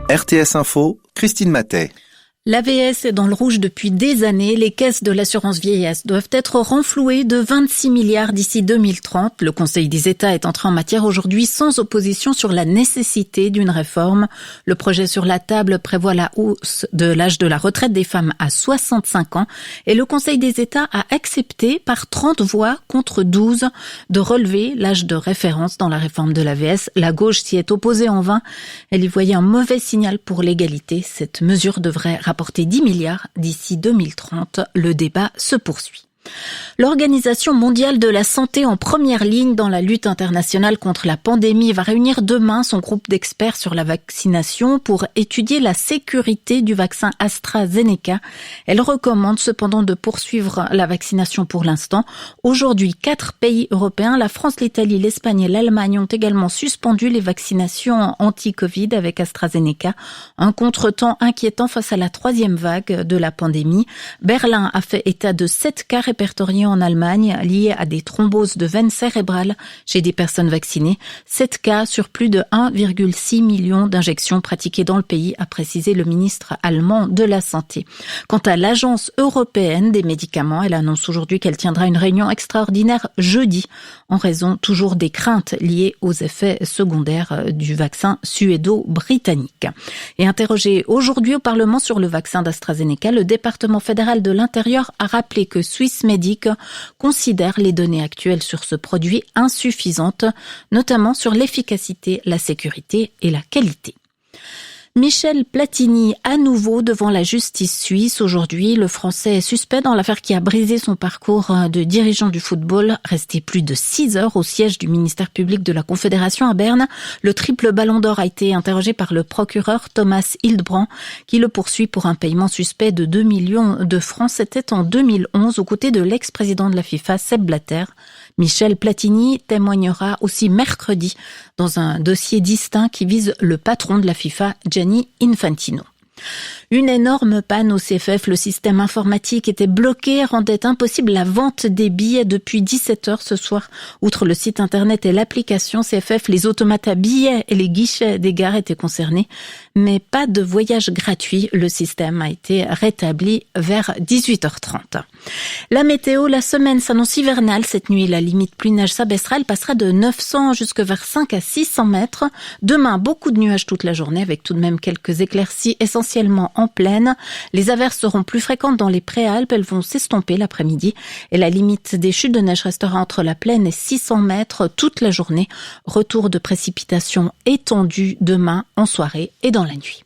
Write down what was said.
RTS Info, Christine Mathey. L'AVS est dans le rouge depuis des années. Les caisses de l'assurance vieillesse doivent être renflouées de 26 milliards d'ici 2030. Le Conseil des États est entré en matière aujourd'hui sans opposition sur la nécessité d'une réforme. Le projet sur la table prévoit la hausse de l'âge de la retraite des femmes à 65 ans et le Conseil des États a accepté par 30 voix contre 12 de relever l'âge de référence dans la réforme de l'AVS. La gauche s'y est opposée en vain. Elle y voyait un mauvais signal pour l'égalité. Cette mesure devrait rapporter 10 milliards d'ici 2030. Le débat se poursuit. L'Organisation mondiale de la santé en première ligne dans la lutte internationale contre la pandémie va réunir demain son groupe d'experts sur la vaccination pour étudier la sécurité du vaccin AstraZeneca. Elle recommande cependant de poursuivre la vaccination pour l'instant. Aujourd'hui, 4 pays européens, la France, l'Italie, l'Espagne et l'Allemagne ont également suspendu les vaccinations anti-Covid avec AstraZeneca. Un contretemps inquiétant face à la 3e vague de la pandémie. Berlin a fait état de 7 cas répertoriés en Allemagne liés à des thromboses de veines cérébrales chez des personnes vaccinées. 7 cas sur plus de 1,6 million d'injections pratiquées dans le pays, a précisé le ministre allemand de la Santé. Quant à l'Agence européenne des médicaments, elle annonce aujourd'hui qu'elle tiendra une réunion extraordinaire jeudi en raison toujours des craintes liées aux effets secondaires du vaccin suédo-britannique. Et interrogé aujourd'hui au Parlement sur le vaccin d'AstraZeneca, le département fédéral de l'Intérieur a rappelé que Swissmedic considère les données actuelles sur ce produit insuffisantes, notamment sur l'efficacité, la sécurité et la qualité. Michel Platini, à nouveau devant la justice suisse. Aujourd'hui, le Français est suspect dans l'affaire qui a brisé son parcours de dirigeant du football. Resté plus de 6 heures au siège du ministère public de la Confédération à Berne, le triple ballon d'or a été interrogé par le procureur Thomas Hildbrand, qui le poursuit pour un paiement suspect de 2 millions de francs. C'était en 2011, aux côtés de l'ex-président de la FIFA, Sepp Blatter. Michel Platini témoignera aussi mercredi dans un dossier distinct qui vise le patron de la FIFA, Gianni Infantino. Une énorme panne au CFF, le système informatique était bloqué, rendait impossible la vente des billets depuis 17h ce soir. Outre le site internet et l'application CFF, les automates à billets et les guichets des gares étaient concernés. Mais pas de voyage gratuit, le système a été rétabli vers 18h30. La météo, la semaine s'annonce hivernale cette nuit. La limite pluie-neige s'abaissera, elle passera de 900 jusque vers 5 à 600 mètres. Demain, beaucoup de nuages toute la journée avec tout de même quelques éclaircies essentiellement en plaine. Les averses seront plus fréquentes dans les préalpes, elles vont s'estomper l'après-midi et la limite des chutes de neige restera entre la plaine et 600 mètres toute la journée. Retour de précipitations étendues demain en soirée et dans la nuit.